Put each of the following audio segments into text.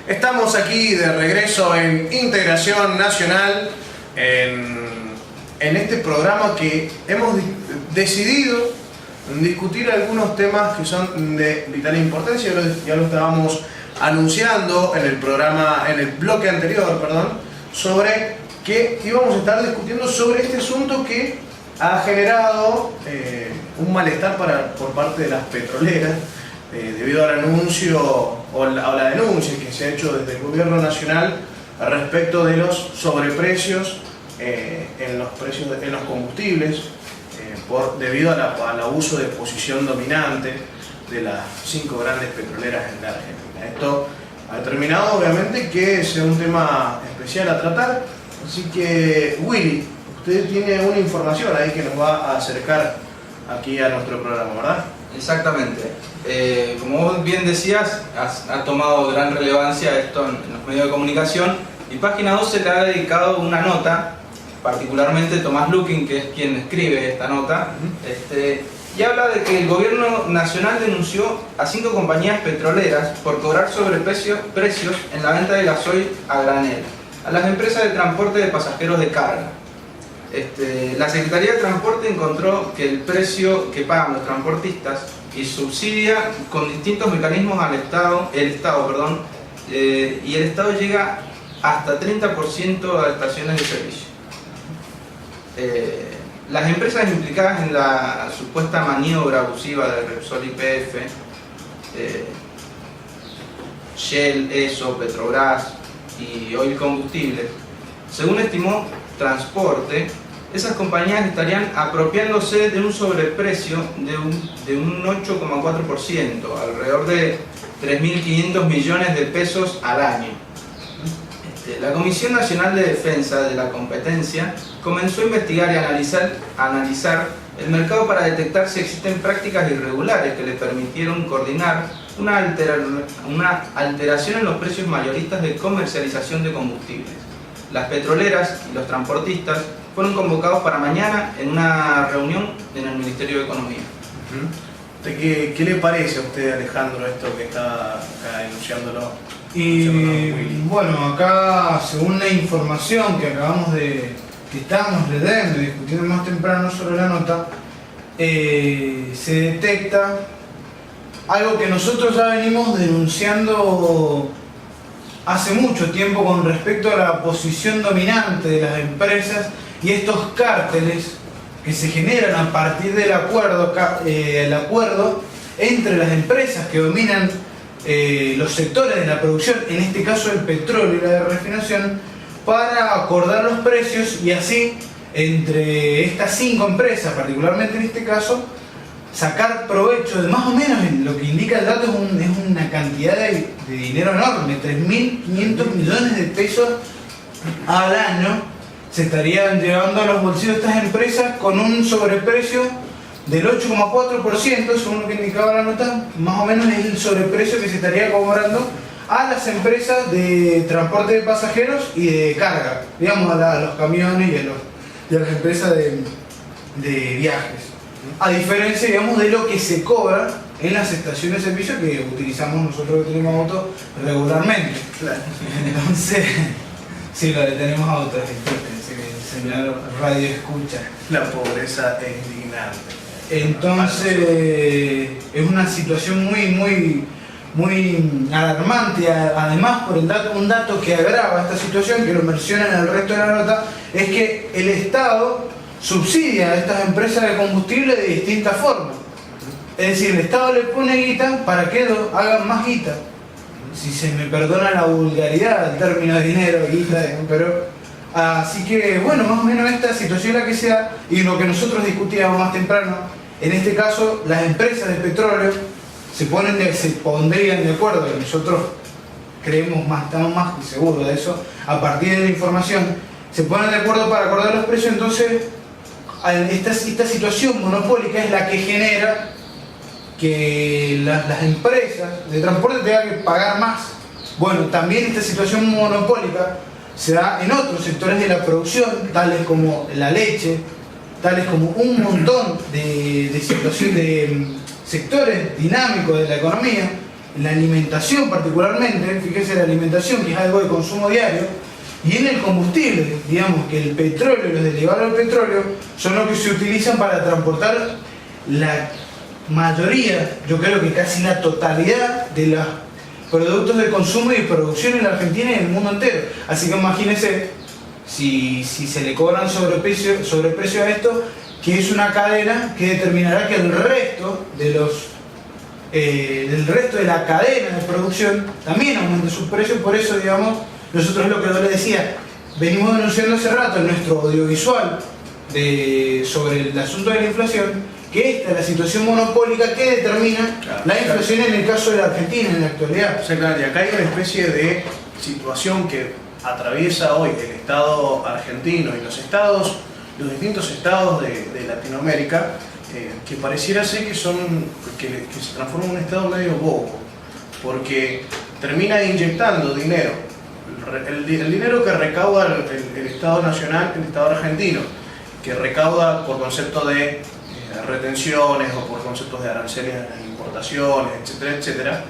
Estamos aquí de regreso en Integración Nacional, en este programa que hemos decidido discutir algunos temas que son de vital importancia. Ya lo estábamos anunciando en el programa, en el bloque anterior, sobre que íbamos a estar discutiendo sobre este asunto que ha generado un malestar por parte de las petroleras, debido al anuncio o la denuncia que se ha hecho desde el gobierno nacional respecto de los sobreprecios en los combustibles, debido al abuso de posición dominante de las 5 grandes petroleras en la Argentina. Esto ha determinado obviamente que sea un tema especial a tratar, así que Willy, usted tiene una información ahí que nos va a acercar aquí a nuestro programa, ¿verdad? Exactamente. Como vos bien decías, ha tomado gran relevancia esto en los medios de comunicación, y Página 12 le ha dedicado una nota, particularmente Tomás Lukin, que es quien escribe esta nota, y habla de que el gobierno nacional denunció a 5 compañías petroleras por cobrar sobreprecios en la venta de gasoil a granel a las empresas de transporte de pasajeros de carga. La Secretaría de Transporte encontró que el precio que pagan los transportistas y subsidia con distintos mecanismos al Estado, y el Estado llega hasta 30% a estaciones de servicio. Las empresas implicadas en la supuesta maniobra abusiva de Repsol YPF, Shell, ESO, Petrobras y Oil Combustibles, según estimó Transporte, esas compañías estarían apropiándose de un sobreprecio de un 8,4%, alrededor de 3.500 millones de pesos al año. La Comisión Nacional de Defensa de la Competencia comenzó a investigar y analizar el mercado para detectar si existen prácticas irregulares que le permitieron coordinar una alteración en los precios mayoristas de comercialización de combustibles. Las petroleras y los transportistas fueron convocados para mañana en una reunión en el Ministerio de Economía. ¿Qué le parece a usted, Alejandro, esto que está acá denunciándolo? Bueno, acá, según la información que estábamos leyendo y discutiendo más temprano sobre la nota, se detecta algo que nosotros ya venimos denunciando hace mucho tiempo con respecto a la posición dominante de las empresas y estos cárteles que se generan a partir del acuerdo entre las empresas que dominan los sectores de la producción, en este caso el petróleo y la refinación, para acordar los precios y así entre estas 5 empresas, particularmente en este caso, sacar provecho de más o menos, lo que indica el dato es una cantidad de dinero enorme, 3.500 millones de pesos al año se estarían llevando a los bolsillos de estas empresas con un sobreprecio del 8,4%, según lo que indicaba la nota. Más o menos es el sobreprecio que se estaría cobrando a las empresas de transporte de pasajeros y de carga, digamos a los camiones y a las empresas de viajes. A diferencia, digamos, de lo que se cobra en las estaciones de servicio que utilizamos nosotros que tenemos auto regularmente. Claro. Entonces, sí, lo que tenemos autos, señor radio escucha. La pobreza es indignante. Entonces, es una situación muy alarmante. Además, por un dato que agrava esta situación, que lo menciona en el resto de la nota, es que el Estado subsidia a estas empresas de combustible de distintas formas. Es decir, el Estado le pone guita para que hagan más guita. Si se me perdona la vulgaridad, el término de dinero, guita, pero... Así que, bueno, más o menos esta situación es la que se da, y lo que nosotros discutíamos más temprano, en este caso, las empresas de petróleo se pondrían de acuerdo, y nosotros estamos más seguros de eso, a partir de la información, se ponen de acuerdo para acordar los precios. Entonces, esta situación monopólica es la que genera que las empresas de transporte tengan que pagar más. Bueno, también esta situación monopólica se da en otros sectores de la producción, tales como la leche, tales como un montón de sectores dinámicos de la economía, la alimentación particularmente, fíjense, la alimentación, que es algo de consumo diario, y en el combustible, digamos que el petróleo y los derivados del petróleo son los que se utilizan para transportar la mayoría, yo creo que casi la totalidad de los productos de consumo y de producción en la Argentina y en el mundo entero. Así que imagínense si se le cobran sobreprecio a esto, que es una cadena que determinará que el resto del resto de la cadena de producción también aumente sus precios. Por eso, digamos, nosotros, lo que yo les decía, venimos denunciando hace rato en nuestro audiovisual sobre el asunto de la inflación, que esta es la situación monopólica que determina la inflación en el caso de la Argentina en la actualidad. Exactamente, acá hay una especie de situación que atraviesa hoy el Estado argentino y los distintos estados de Latinoamérica, que pareciera ser que se transforma en un Estado medio bobo, porque termina inyectando dinero, el dinero que recauda el Estado nacional, el Estado argentino, que recauda por concepto de retenciones o por conceptos de aranceles en importaciones, etcétera, etcétera,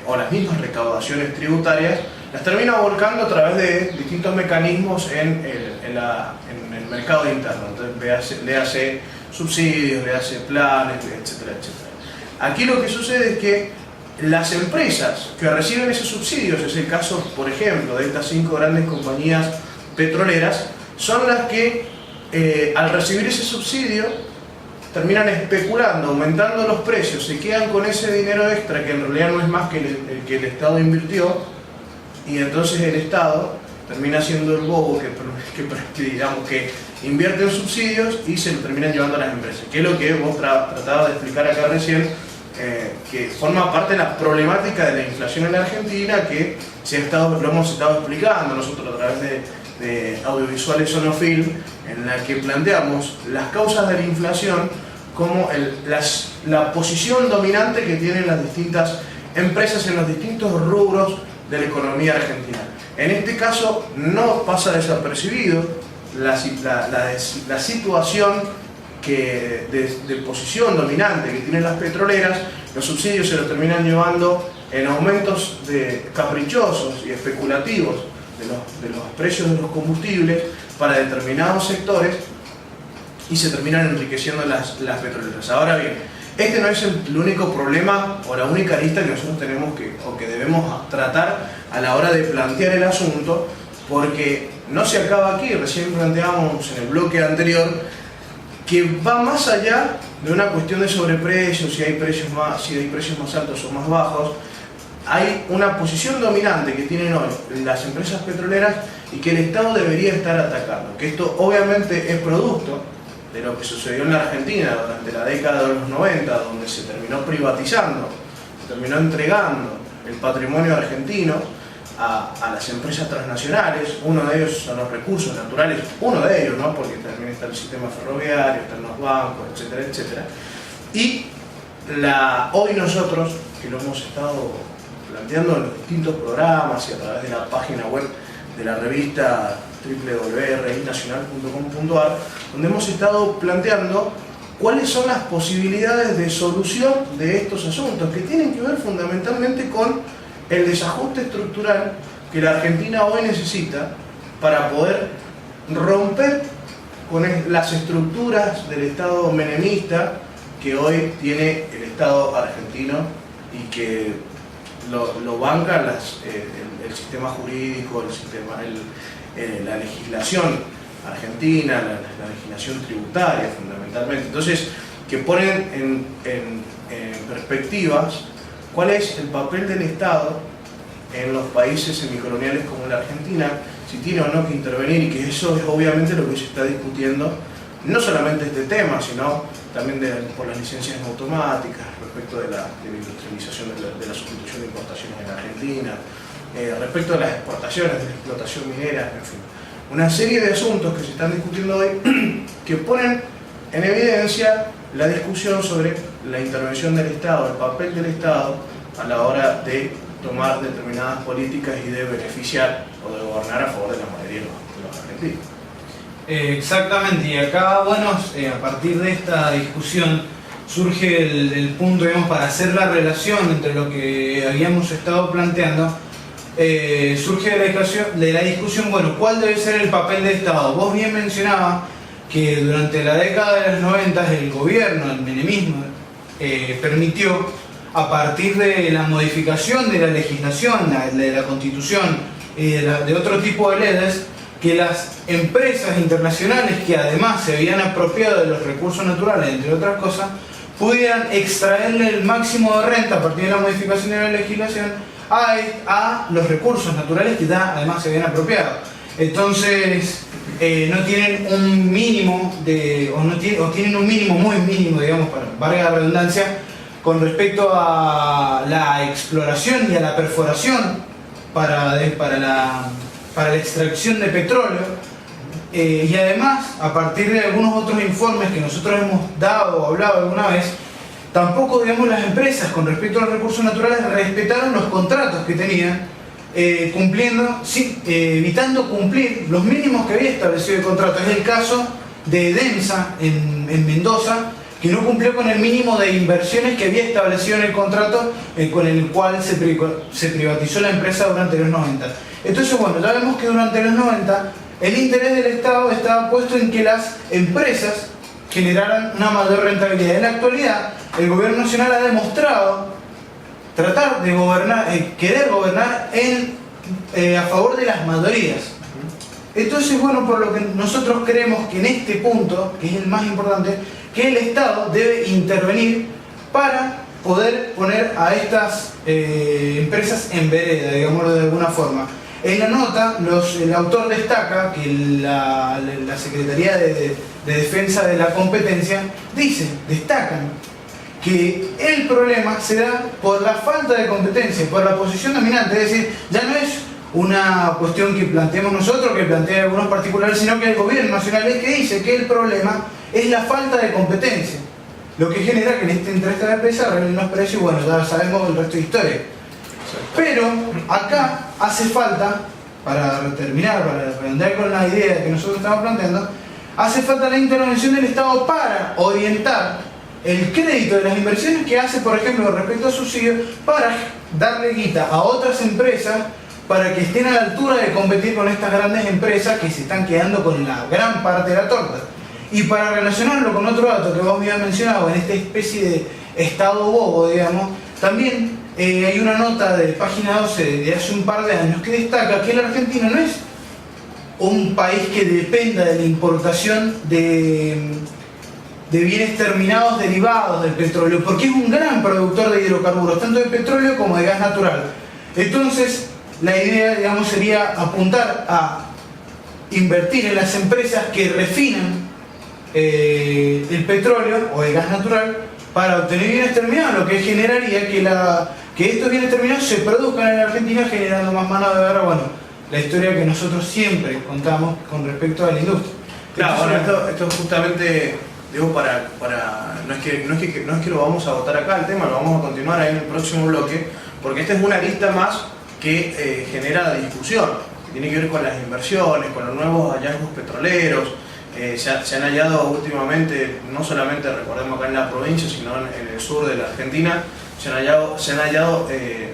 o las mismas recaudaciones tributarias, las termina volcando a través de distintos mecanismos en el mercado interno. Entonces, le hace subsidios, le hace planes, etcétera, etcétera. Aquí lo que sucede es que las empresas que reciben esos subsidios, es el caso, por ejemplo, de estas 5 grandes compañías petroleras, son las que al recibir ese subsidio terminan especulando, aumentando los precios, se quedan con ese dinero extra que en realidad no es más que el que el Estado invirtió, y entonces el Estado termina siendo el bobo que invierte en subsidios y se lo terminan llevando a las empresas, que es lo que vos tratabas de explicar acá recién, que forma parte de la problemática de la inflación en la Argentina, que lo hemos estado explicando nosotros a través de audiovisuales Sonofilm, en la que planteamos las causas de la inflación como la posición dominante que tienen las distintas empresas en los distintos rubros de la economía argentina. En este caso no pasa desapercibido la situación de posición dominante que tienen las petroleras. Los subsidios se los terminan llevando en aumentos caprichosos y especulativos de los precios de los combustibles para determinados sectores, y se terminan enriqueciendo las petroleras. Ahora bien, este no es el único problema o la única lista que nosotros tenemos que debemos tratar a la hora de plantear el asunto, porque no se acaba aquí. Recién planteábamos en el bloque anterior que va más allá de una cuestión de sobreprecios, si hay precios más altos o más bajos. Hay una posición dominante que tienen hoy las empresas petroleras y que el Estado debería estar atacando, que esto obviamente es producto de lo que sucedió en la Argentina durante la década de los 90, donde se terminó privatizando, se terminó entregando el patrimonio argentino a las empresas transnacionales. Uno de ellos son los recursos naturales, uno de ellos, ¿no? Porque también está el sistema ferroviario, están los bancos, etcétera, etcétera. Y hoy nosotros, que lo hemos estado planteando en los distintos programas y a través de la página web de la revista www.rinacional.com.ar, donde hemos estado planteando cuáles son las posibilidades de solución de estos asuntos, que tienen que ver fundamentalmente con el desajuste estructural que la Argentina hoy necesita para poder romper con las estructuras del Estado menemista que hoy tiene el Estado argentino y que lo banca el sistema jurídico, la legislación argentina, la legislación tributaria fundamentalmente. Entonces, que ponen en perspectivas cuál es el papel del Estado en los países semicoloniales como la Argentina, si tiene o no que intervenir, y que eso es obviamente lo que se está discutiendo, no solamente este tema, sino también por las licencias automáticas, respecto de la industrialización de la sustitución de importaciones en Argentina, respecto de las exportaciones, de la explotación minera, en fin. Una serie de asuntos que se están discutiendo hoy que ponen en evidencia la discusión sobre la intervención del Estado, el papel del Estado a la hora de tomar determinadas políticas y de beneficiar o de gobernar a favor de la mayoría de los argentinos. Exactamente, y acá, bueno, a partir de esta discusión surge el punto, digamos, para hacer la relación entre lo que habíamos estado planteando, surge de la discusión, bueno, ¿cuál debe ser el papel del Estado? Vos bien mencionabas que durante la década de los 90 el gobierno, el menemismo, permitió, a partir de la modificación de la legislación, de la Constitución y de otro tipo de leyes, que las empresas internacionales que además se habían apropiado de los recursos naturales, entre otras cosas, pudieran extraerle el máximo de renta a partir de la modificación de la legislación a los recursos naturales que ya además se habían apropiado. Entonces no tienen un mínimo o tienen un mínimo muy mínimo, digamos, para valga la redundancia, con respecto a la exploración y a la perforación para la extracción de petróleo. Y además, a partir de algunos otros informes que nosotros hemos dado o hablado alguna vez, tampoco, digamos, las empresas con respecto a los recursos naturales respetaron los contratos que tenían, evitando cumplir los mínimos que había establecido el contrato. Es el caso de Densa en Mendoza, que no cumplió con el mínimo de inversiones que había establecido en el contrato con el cual se privatizó la empresa durante los 90. Entonces, bueno, ya vemos que durante los 90 el interés del Estado estaba puesto en que las empresas generaran una mayor rentabilidad. En la actualidad, el gobierno nacional ha demostrado tratar de gobernar, querer gobernar a favor de las mayorías. Entonces, bueno, por lo que nosotros creemos que en este punto, que es el más importante, que el Estado debe intervenir para poder poner a estas empresas en vereda, digámoslo de alguna forma. En la nota, el autor destaca que la Secretaría de Defensa de la Competencia destacan que el problema se da por la falta de competencia, por la posición dominante, es decir, ya no es una cuestión que planteemos nosotros, que plantean algunos particulares, sino que el gobierno nacional es que dice que el problema es la falta de competencia, lo que genera que entre estas empresas revelen los precios, y bueno, ya sabemos el resto de historia. Pero acá hace falta, para terminar, para redondear con la idea que nosotros estamos planteando, hace falta la intervención del Estado para orientar el crédito de las inversiones que hace, por ejemplo, respecto a subsidios, para darle guita a otras empresas para que estén a la altura de competir con estas grandes empresas que se están quedando con la gran parte de la torta. Y para relacionarlo con otro dato que vos me habías mencionado, en esta especie de estado bobo, digamos, también hay una nota de página 12 de hace un par de años que destaca que la Argentina no es un país que dependa de la importación de bienes terminados derivados del petróleo, porque es un gran productor de hidrocarburos, tanto de petróleo como de gas natural. Entonces, la idea, digamos, sería apuntar a invertir en las empresas que refinan el petróleo o el gas natural para obtener bienes terminados, lo que generaría que estos bienes terminados se produzcan en la Argentina, generando más mano de obra. Bueno, la historia que nosotros siempre contamos con respecto a la industria. Claro, bueno, esto justamente, digo, no es que lo vamos a votar acá el tema, lo vamos a continuar ahí en el próximo bloque, porque esta es una lista más que genera discusión, que tiene que ver con las inversiones, con los nuevos hallazgos petroleros. Se han hallado últimamente, no solamente recordemos acá en la provincia, sino en el sur de la Argentina, se han hallado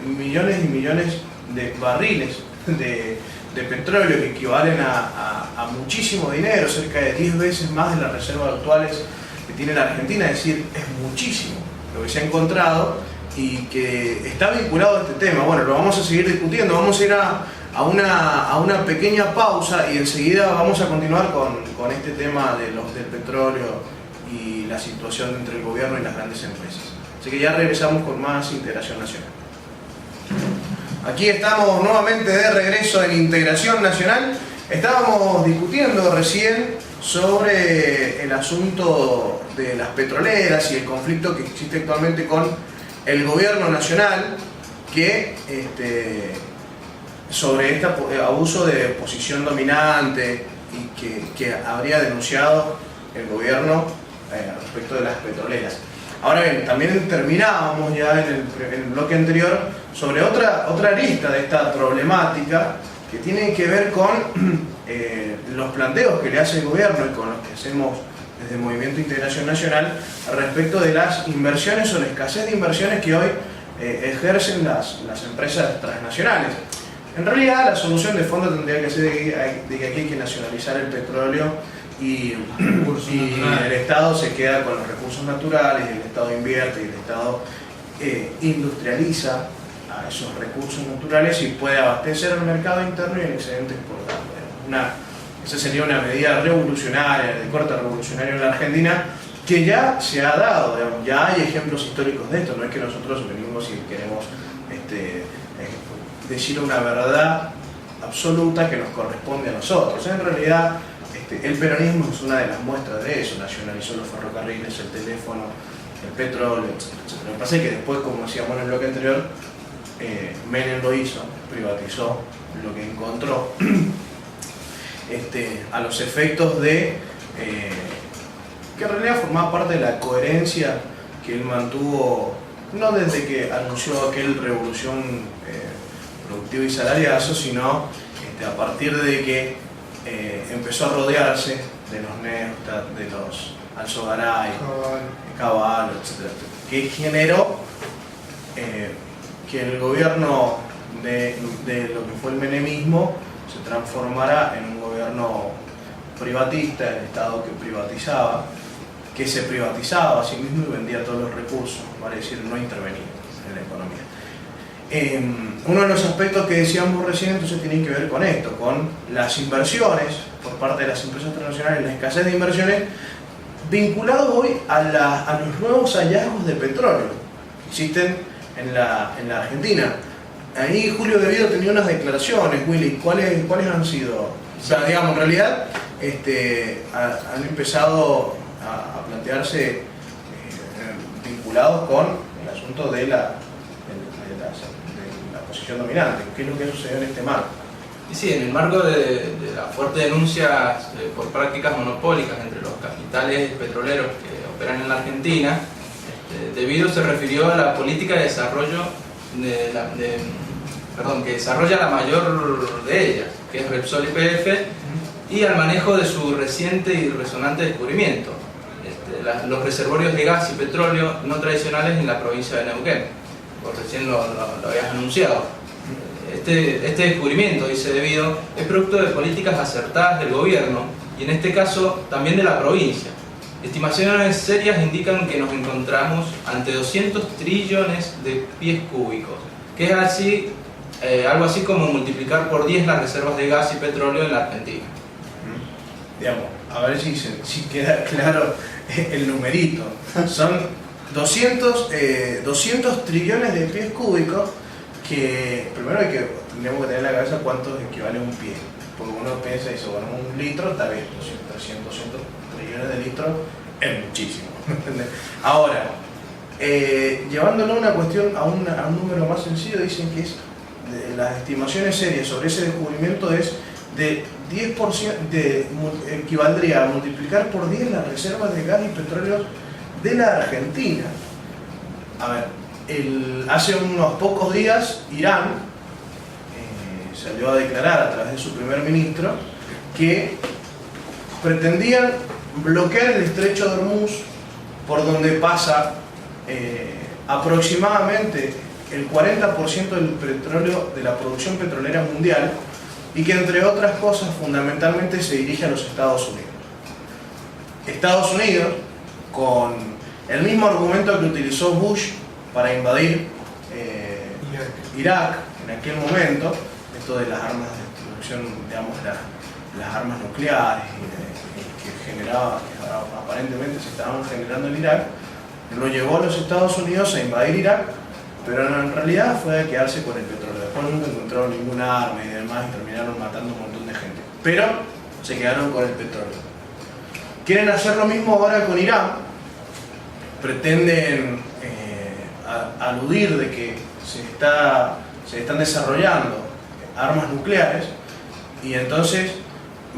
millones y millones de barriles de petróleo que equivalen a muchísimo dinero, cerca de 10 veces más de las reservas actuales que tiene la Argentina, es decir, es muchísimo lo que se ha encontrado y que está vinculado a este tema. Bueno, lo vamos a seguir discutiendo, vamos a ir a una pequeña pausa y enseguida vamos a continuar con este tema del petróleo y la situación entre el gobierno y las grandes empresas. Así que ya regresamos con más Integración Nacional. Aquí estamos nuevamente de regreso en Integración Nacional. Estábamos discutiendo recién sobre el asunto de las petroleras y el conflicto que existe actualmente con el gobierno nacional, que sobre este abuso de posición dominante y que habría denunciado el gobierno respecto de las petroleras. Ahora bien, también terminábamos ya en el bloque anterior sobre otra arista de esta problemática que tiene que ver con los planteos que le hace el gobierno y con los que hacemos desde el Movimiento Integración Nacional respecto de las inversiones o la escasez de inversiones que hoy ejercen las empresas transnacionales. En realidad la solución de fondo tendría que ser de que aquí hay que nacionalizar el petróleo y el Estado se queda con los recursos naturales, el Estado invierte y el Estado industrializa a esos recursos naturales y puede abastecer al mercado interno y el excedente exportado. Esa sería una medida revolucionaria, de corte revolucionario en la Argentina, que ya se ha dado, digamos, ya hay ejemplos históricos de esto, no es que nosotros venimos y queremos decir una verdad absoluta que nos corresponde a nosotros. En realidad, el peronismo es una de las muestras de eso, nacionalizó los ferrocarriles, el teléfono, el petróleo, etc. Lo que pasa es que después, como decíamos en el bloque anterior, Menem lo hizo, privatizó lo que encontró a los efectos de que en realidad formaba parte de la coherencia que él mantuvo, no desde que anunció aquel revolución productiva y salariazo, sino a partir de que empezó a rodearse de los Neustadt, de los Alzogaray, Cavallo, etc., que generó que el gobierno de lo que fue el menemismo se transformara en un gobierno privatista, el Estado que se privatizaba a sí mismo y vendía todos los recursos, vale decir, no intervenía en la economía. Uno de los aspectos que decíamos recién entonces tiene que ver con esto, con las inversiones por parte de las empresas transnacionales, la escasez de inversiones, vinculado hoy a los nuevos hallazgos de petróleo que existen en la Argentina. Ahí Julio De Vito tenía unas declaraciones, Willy, ¿cuáles han sido? O sea, digamos, en realidad han empezado a plantearse vinculados con el asunto de la posición dominante. ¿Qué es lo que sucedió en este marco? Y sí, en el marco de la fuerte denuncia por prácticas monopólicas entre los capitales petroleros que operan en la Argentina, De Vito se refirió a la política de desarrollo que desarrolla la mayor de ellas, que es Repsol YPF, y al manejo de su reciente y resonante descubrimiento, los reservorios de gas y petróleo no tradicionales en la provincia de Neuquén. Vos recién lo habías anunciado. Este descubrimiento, dice De Vito, es producto de políticas acertadas del gobierno y en este caso también de la provincia. Estimaciones serias indican que nos encontramos ante 200 trillones de pies cúbicos, que es algo así como multiplicar por 10 las reservas de gas y petróleo en la Argentina. Digamos, a ver si queda claro el numerito. Son 200 trillones de pies cúbicos que primero tendríamos que tener en la cabeza cuánto equivale un pie. Porque uno piensa y dice, bueno, un litro está bien, 200 trillones de litros es muchísimo. Ahora, llevándolo a una cuestión, a un número más sencillo, dicen que las estimaciones serias sobre ese descubrimiento es de 10%, equivaldría a multiplicar por 10 las reservas de gas y petróleo de la Argentina. A ver, hace unos pocos días Irán salió a declarar a través de su primer ministro que pretendían bloquear el estrecho de Hormuz, por donde pasa aproximadamente el 40% del petróleo de la producción petrolera mundial, y que entre otras cosas fundamentalmente se dirige a los Estados Unidos. Estados Unidos, con el mismo argumento que utilizó Bush para invadir Irak en aquel momento, esto de las armas de destrucción, digamos, las armas nucleares que aparentemente se estaban generando en Irak, lo llevó a los Estados Unidos a invadir Irak, pero en realidad fue a quedarse con el petróleo. Después nunca encontraron ninguna arma y demás y terminaron matando un montón de gente. Pero se quedaron con el petróleo. Quieren hacer lo mismo ahora con Irán. Pretenden aludir de que se están desarrollando armas nucleares y entonces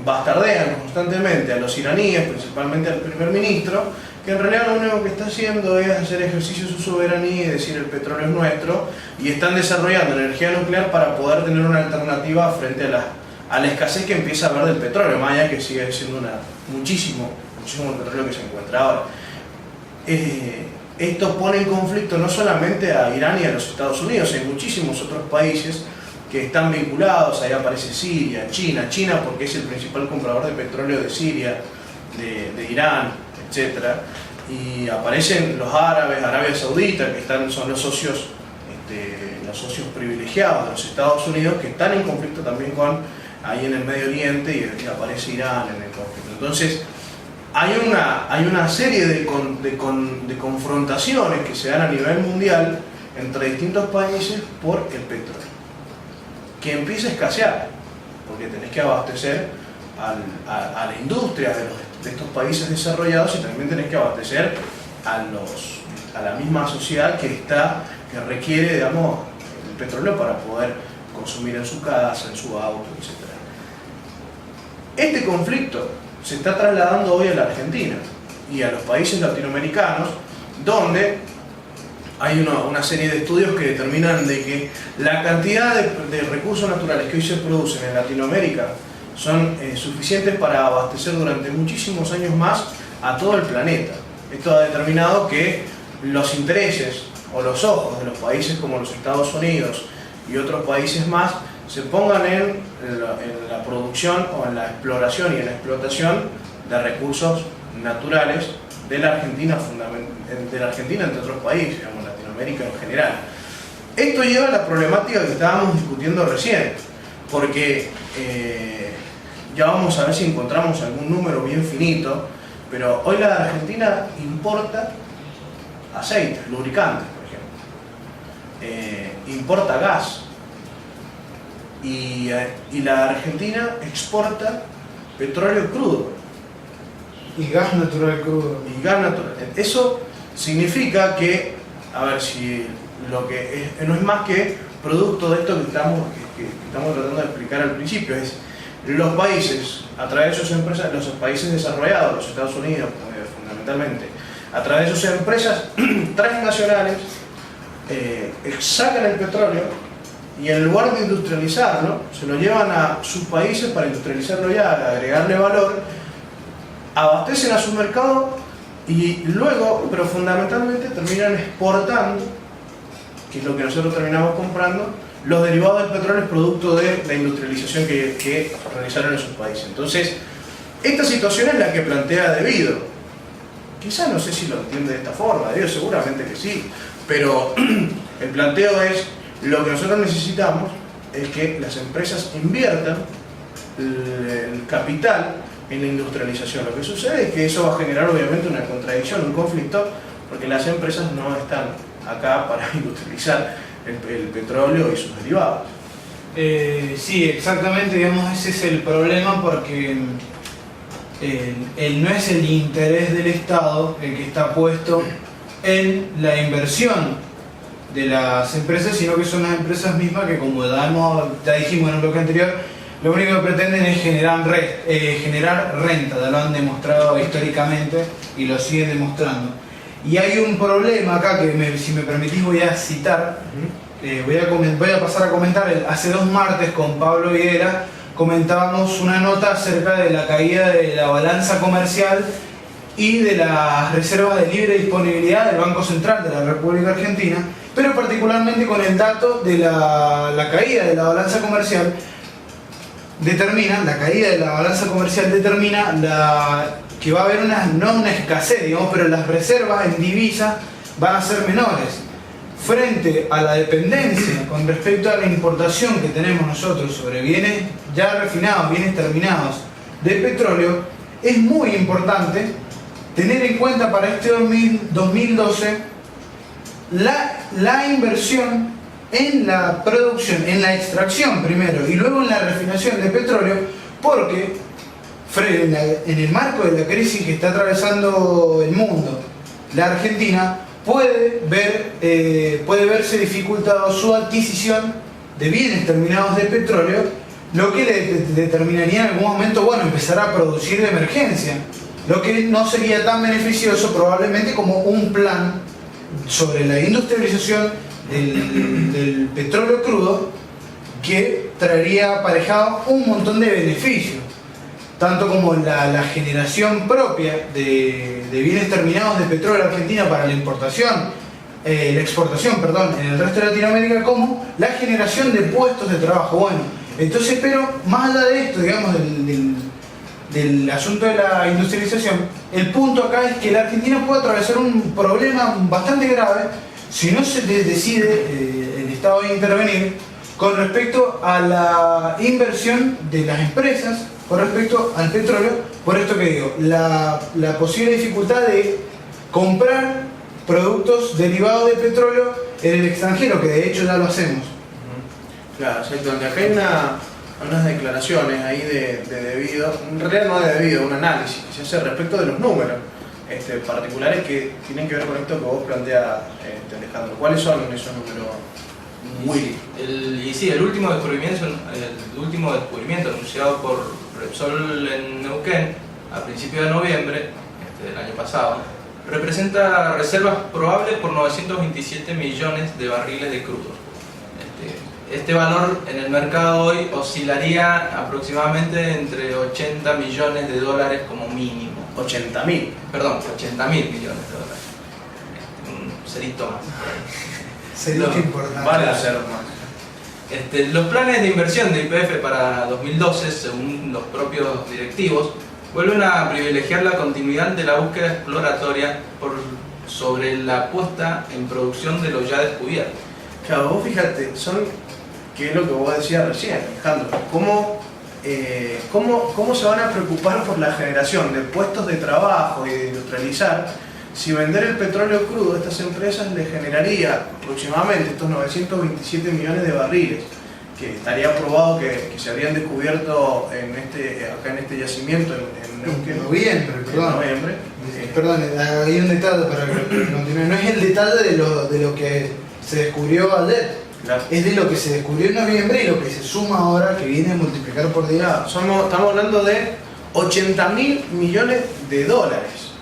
bastardean constantemente a los iraníes, principalmente al primer ministro, que en realidad lo único que está haciendo es hacer ejercicio de su soberanía y decir el petróleo es nuestro, y están desarrollando energía nuclear para poder tener una alternativa frente a la escasez que empieza a haber del petróleo, más allá que sigue siendo muchísimo muchísimo el petróleo que se encuentra ahora. Esto pone en conflicto no solamente a Irán y a los Estados Unidos, hay muchísimos otros países que están vinculados. Ahí aparece Siria, China porque es el principal comprador de petróleo de Siria, de Irán, etc. Y aparecen los árabes, Arabia Saudita, que son los socios privilegiados de los Estados Unidos, que están en conflicto también ahí en el Medio Oriente, y aparece Irán en el conflicto. Entonces, hay una serie de confrontaciones que se dan a nivel mundial entre distintos países por el petróleo, que empieza a escasear, porque tenés que abastecer a la industria de estos países desarrollados, y también tenés que abastecer a la misma sociedad que requiere, digamos, el petróleo para poder consumir en su casa, en su auto, etc. Este conflicto se está trasladando hoy a la Argentina y a los países latinoamericanos, donde hay una serie de estudios que determinan de que la cantidad de recursos naturales que hoy se producen en Latinoamérica son suficientes para abastecer durante muchísimos años más a todo el planeta. Esto ha determinado que los intereses o los ojos de los países como los Estados Unidos y otros países más se pongan en la producción o en la exploración y en la explotación de recursos naturales de la Argentina, entre otros países, digamos, Latinoamérica en general. Esto lleva a la problemática que estábamos discutiendo recién, porque ya vamos a ver si encontramos algún número bien finito, pero hoy la Argentina importa aceites, lubricantes, por ejemplo, importa gas, y la Argentina exporta petróleo crudo. Y gas natural crudo. Y gas natural. Eso significa que, a ver, si lo que no es más que producto de esto que estamos tratando de explicar al principio, es los países, a través de sus empresas, los países desarrollados, los Estados Unidos fundamentalmente, a través de sus empresas transnacionales, sacan el petróleo y en lugar de industrializarlo, se lo llevan a sus países para industrializarlo ya, agregarle valor, abastecen a su mercado y luego, pero fundamentalmente, terminan exportando, que es lo que nosotros terminamos comprando, los derivados del petróleo, producto de la industrialización que realizaron en sus países. Entonces, esta situación es la que plantea De Vido. Quizás no sé si lo entiende de esta forma, De Vido seguramente que sí, pero el planteo es: lo que nosotros necesitamos es que las empresas inviertan el capital en la industrialización. Lo que sucede es que eso va a generar obviamente una contradicción, un conflicto, porque las empresas no están acá para industrializar el petróleo y sus derivados. Sí, exactamente, digamos, ese es el problema, porque no es el interés del Estado el que está puesto en la inversión de las empresas, sino que son las empresas mismas que, como ya dijimos en el bloque anterior, lo único que pretenden es generar renta. Ya lo han demostrado históricamente y lo siguen demostrando. Y hay un problema acá que, si me permitís, voy a citar. Voy a pasar a comentar. Hace 2 martes con Pablo Viguera comentábamos una nota acerca de la caída de la balanza comercial y de las reservas de libre disponibilidad del Banco Central de la República Argentina, pero particularmente con el dato de la caída de la balanza comercial. La caída de la balanza comercial determina que va a haber no una escasez, digamos, pero las reservas en divisa van a ser menores. Frente a la dependencia con respecto a la importación que tenemos nosotros sobre bienes ya refinados, bienes terminados de petróleo, es muy importante tener en cuenta para este 2012 la inversión en la producción, en la extracción primero y luego en la refinación de petróleo, porque en el marco de la crisis que está atravesando el mundo, la Argentina puede verse dificultado su adquisición de bienes terminados de petróleo, lo que le determinaría en algún momento, bueno, empezar a producir de emergencia, lo que no sería tan beneficioso probablemente como un plan sobre la industrialización del petróleo crudo, que traería aparejado un montón de beneficios, tanto como la generación propia de bienes terminados de petróleo argentina para la importación, la exportación, perdón, en el resto de Latinoamérica, como la generación de puestos de trabajo. Bueno, entonces, pero más allá de esto, digamos, del asunto de la industrialización, el punto acá es que la Argentina puede atravesar un problema bastante grave si no se decide el Estado a intervenir con respecto a la inversión de las empresas, con respecto al petróleo, por esto que digo, la posible dificultad de comprar productos derivados de petróleo en el extranjero, que de hecho ya lo hacemos. Claro, exactamente. Acá hay unas declaraciones ahí de debido, en realidad no de debido, un análisis que se hace respecto de los números particulares que tienen que ver con esto que vos planteas, Alejandro. ¿Cuáles son esos números? El último descubrimiento anunciado por Repsol en Neuquén a principios de noviembre del año pasado representa reservas probables por 927 millones de barriles de crudo. Este valor en el mercado hoy oscilaría aproximadamente entre 80 millones de dólares como mínimo. 80.000. Perdón, 80.000 millones de dólares. Un cerito más. Sería importante. Vale hacer más. Los planes de inversión de YPF para 2012, según los propios directivos, vuelven a privilegiar la continuidad de la búsqueda exploratoria sobre la puesta en producción de lo ya descubierto. Claro, vos fíjate, que es lo que vos decías recién, Alejandro, ¿cómo se van a preocupar por la generación de puestos de trabajo y de industrializar si vender el petróleo crudo a estas empresas les generaría aproximadamente estos 927 millones de barriles, que estaría probado que se habrían descubierto acá en este yacimiento en noviembre, perdón. noviembre. Perdón, hay un detalle para que continúe. No es el detalle de lo que se descubrió ayer. Claro. Es de lo que se descubrió en noviembre y lo que se suma ahora, que viene a multiplicar por 10. Claro, estamos hablando de 80.000 millones de dólares,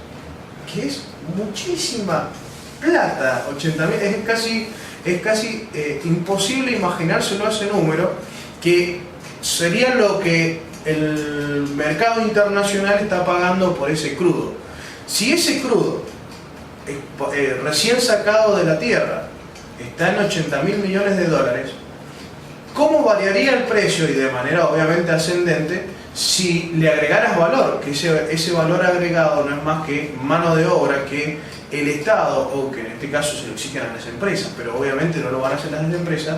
que es muchísima plata. 80.000, es casi imposible imaginárselo ese número, que sería lo que el mercado internacional está pagando por ese crudo. Si ese crudo recién sacado de la tierra está en 80.000 millones de dólares, ¿cómo variaría el precio, y de manera obviamente ascendente, si le agregaras valor? Que ese valor agregado no es más que mano de obra que el Estado, o que en este caso se lo exigen a las empresas, pero obviamente no lo van a hacer las empresas,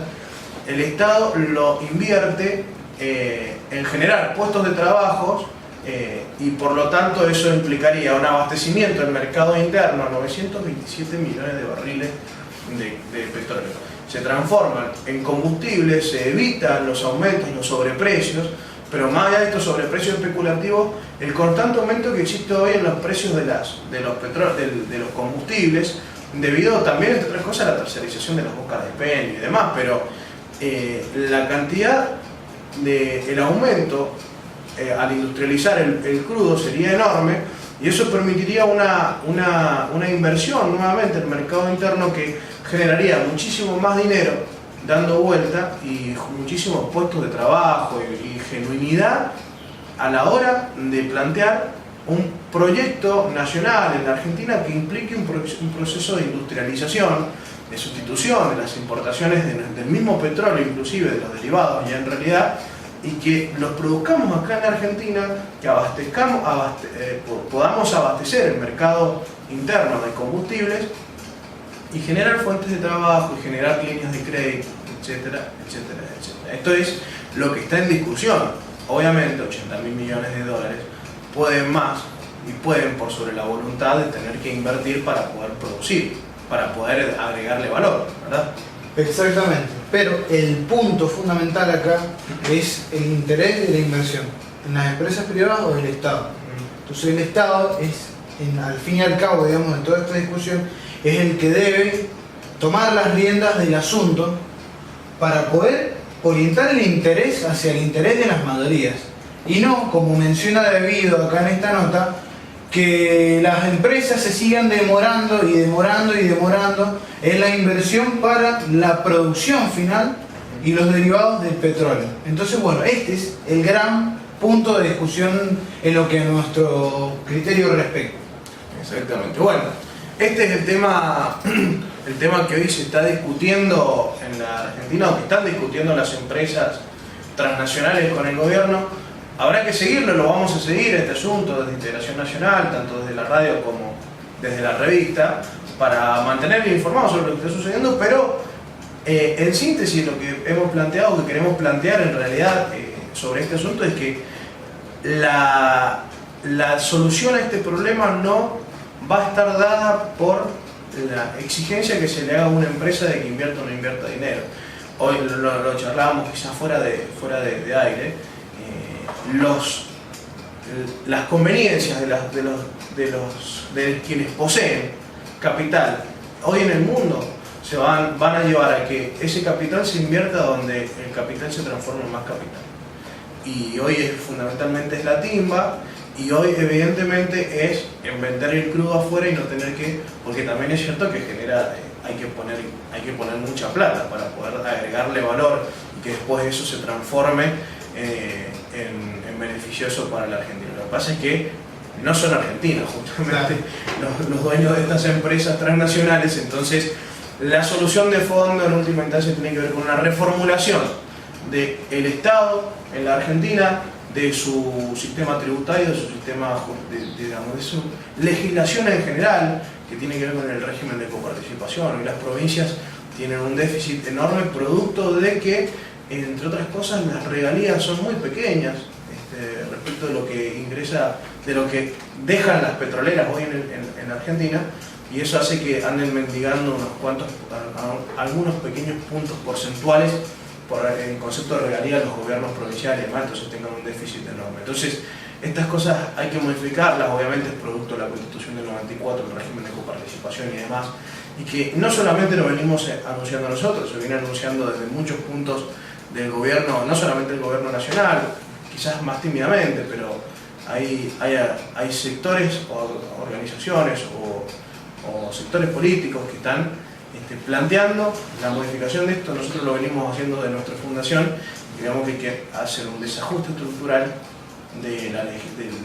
el Estado lo invierte en generar puestos de trabajo, y por lo tanto eso implicaría un abastecimiento del mercado interno a 927 millones de barriles de petróleo. Se transforman en combustibles, se evitan los aumentos, los sobreprecios, pero más allá de estos sobreprecios especulativos, el constante aumento que existe hoy en los precios de los combustibles, debido también, entre otras cosas, a la tercerización de las bocas de peña y demás, pero la cantidad el aumento al industrializar el crudo sería enorme, y eso permitiría una inversión nuevamente en el mercado interno que generaría muchísimo más dinero dando vuelta y muchísimos puestos de trabajo y genuinidad a la hora de plantear un proyecto nacional en la Argentina que implique un proceso de industrialización, de sustitución de las importaciones del mismo petróleo, inclusive de los derivados ya en realidad, y que los produzcamos acá en Argentina, que podamos abastecer el mercado interno de combustibles y generar fuentes de trabajo y generar líneas de crédito, etcétera, etcétera, etcétera. Esto es lo que está en discusión. Obviamente 80.000 millones de dólares pueden más, y pueden por sobre la voluntad de tener que invertir para poder producir, para poder agregarle valor, ¿verdad? Exactamente, pero el punto fundamental acá es el interés de la inversión en las empresas privadas o del Estado. Entonces el Estado es, al fin y al cabo, digamos, de toda esta discusión, es el que debe tomar las riendas del asunto para poder orientar el interés hacia el interés de las mayorías, y no, como menciona Debido acá en esta nota, que las empresas se sigan demorando en la inversión para la producción final y los derivados del petróleo. Entonces, bueno, este es el gran punto de discusión en lo que a nuestro criterio respecta. Exactamente. Bueno, este es el tema que hoy se está discutiendo en la Argentina, o que están discutiendo las empresas transnacionales con el gobierno. Habrá que seguirlo, lo vamos a seguir, este asunto, desde Integración Nacional, tanto desde la radio como desde la revista, para mantenerle informados sobre lo que está sucediendo, pero en síntesis lo que hemos planteado, que queremos plantear en realidad sobre este asunto, es que la solución a este problema no va a estar dada por la exigencia que se le haga a una empresa de que invierta o no invierta dinero. Hoy lo charlábamos quizás fuera de aire. Las conveniencias de quienes poseen capital hoy en el mundo van a llevar a que ese capital se invierta donde el capital se transforme en más capital. Y hoy fundamentalmente es la timba, y hoy evidentemente es en vender el crudo afuera y no tener que, porque también es cierto que genera, hay que poner mucha plata para poder agregarle valor y que después eso se transforme en beneficioso para la Argentina. Lo que pasa es que no son argentinos justamente los dueños de estas empresas transnacionales, entonces la solución de fondo en última instancia tiene que ver con una reformulación del Estado en la Argentina, de su sistema tributario, de su sistema, de su legislación en general, que tiene que ver con el régimen de coparticipación. Y las provincias tienen un déficit enorme producto de que, entre otras cosas, las regalías son muy pequeñas respecto de lo que ingresa, de lo que dejan las petroleras hoy en Argentina, y eso hace que anden mendigando algunos pequeños puntos porcentuales por el concepto de regalía de los gobiernos provinciales y demás, entonces tengan un déficit enorme. Entonces, estas cosas hay que modificarlas, obviamente es producto de la Constitución del 94, el régimen de coparticipación y demás, y que no solamente lo venimos anunciando nosotros, se viene anunciando desde muchos puntos del gobierno, no solamente el gobierno nacional, quizás más tímidamente, pero hay sectores o organizaciones o sectores políticos que están planteando la modificación de esto. Nosotros lo venimos haciendo de nuestra fundación y creemos que hay que hacer un desajuste estructural del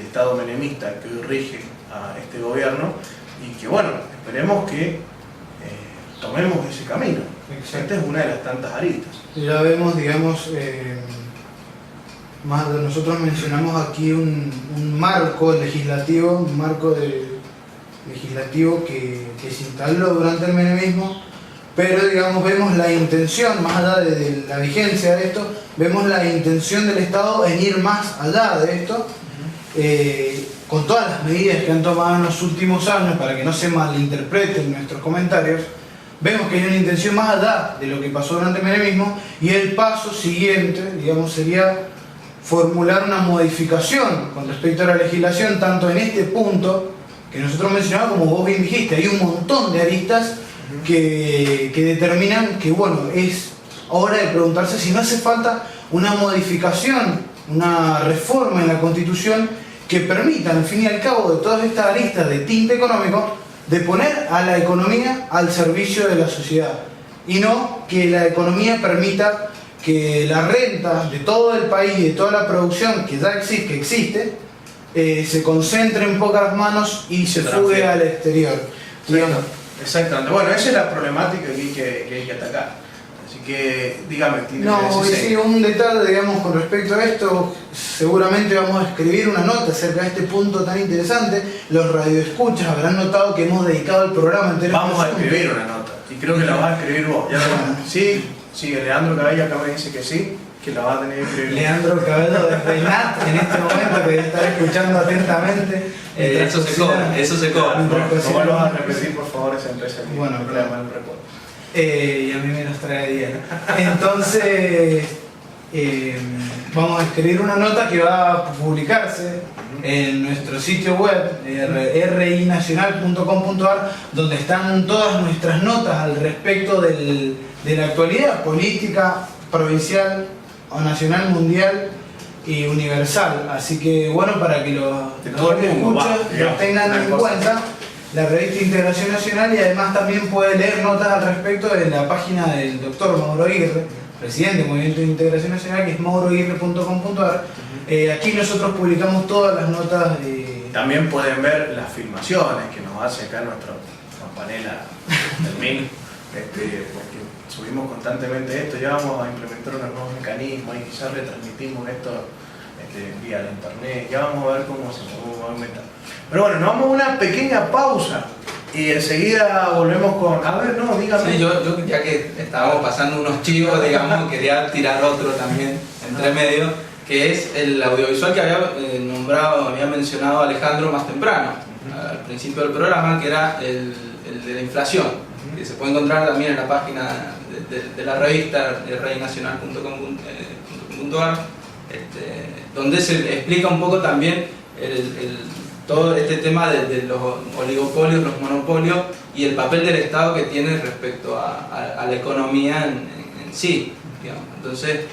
Estado menemista que hoy rige a este gobierno, y que bueno, esperemos que tomemos ese camino. Esta es una de las tantas aristas. Ya vemos, digamos, nosotros mencionamos aquí un marco legislativo, legislativo que se instaló durante el menemismo, pero digamos vemos la intención, más allá de la vigencia de esto, vemos la intención del Estado en ir más allá de esto, con todas las medidas que han tomado en los últimos años, para que no se malinterpreten nuestros comentarios. Vemos que hay una intención más allá de lo que pasó durante el menemismo, y el paso siguiente, digamos, sería formular una modificación con respecto a la legislación, tanto en este punto que nosotros mencionamos, como vos bien dijiste, hay un montón de aristas que determinan que, bueno, es hora de preguntarse si no hace falta una modificación, una reforma en la Constitución que permita, al fin y al cabo, de todas estas aristas de tinte económico, de poner a la economía al servicio de la sociedad, y no que la economía permita que la renta de todo el país y de toda la producción que ya existe, se concentre en pocas manos y se fugue al exterior. Exactamente. Bueno, esa es la problemática que hay que atacar. Así que, dígame, tiene sí, un detalle, digamos, con respecto a esto. Seguramente vamos a escribir una nota acerca de este punto tan interesante. Los radioescuchas habrán notado que hemos dedicado el programa entero. Vamos a escribir una nota, y creo que la vas a escribir vos. Sí, Leandro Cabello acá me dice que sí, que la va a tener que escribir. Leandro Cabello de NAT en este momento, que debe estar escuchando atentamente. Eso se cobra. No vuelvas a repetir, por favor, esa empresa. Bueno, problema el recuerdo. Y a mí me los trae bien. Entonces, vamos a escribir una nota que va a publicarse en nuestro sitio web, rinacional.com.ar, donde están todas nuestras notas al respecto de la actualidad política provincial o nacional, mundial y universal. Así que, bueno, para que los escuchas tengan en cuenta la revista Integración Nacional, y además también puede leer notas al respecto de la página del doctor Mauro Aguirre, presidente del Movimiento de Integración Nacional, que es mauroaguirre.com.ar. Aquí nosotros publicamos todas las notas. También pueden ver las filmaciones que nos hace acá nuestro panela del MIN, porque subimos constantemente esto, ya vamos a implementar unos nuevos mecanismos y quizás retransmitimos esto vía la internet, ya vamos a ver cómo se aumenta. Pero bueno, nos vamos a una pequeña pausa y enseguida volvemos con... A ver, no, dígame. Sí, yo ya que estábamos pasando unos chivos, digamos, quería tirar otro también entre medio, que es el audiovisual que había había mencionado Alejandro más temprano, al principio del programa, que era el de la inflación, que se puede encontrar también en la página de la revista, reynacional.com.ar, donde se explica un poco también todo este tema de los oligopolios, los monopolios y el papel del Estado que tiene respecto a la economía en sí, digamos. Entonces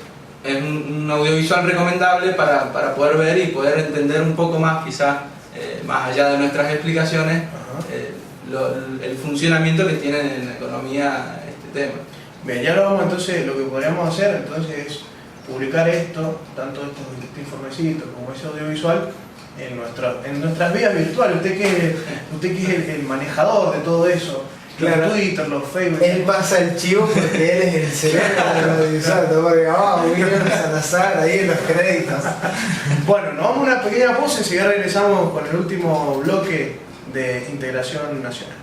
es un audiovisual recomendable para poder ver y poder entender un poco más, quizás más allá de nuestras explicaciones, el funcionamiento que tiene en la economía este tema. Bien, ya lo vamos, entonces lo que podríamos hacer entonces es publicar esto, tanto este informecito como ese audiovisual, en nuestras vías virtuales. Usted que es el manejador de todo eso, claro. Los Twitter, los Facebook. Él pasa el chivo porque él es el cerebro del audiovisual, porque abajo William Salazar ahí en los créditos. Bueno, nos vamos a una pequeña pausa y enseguida regresamos con el último bloque de Integración Nacional.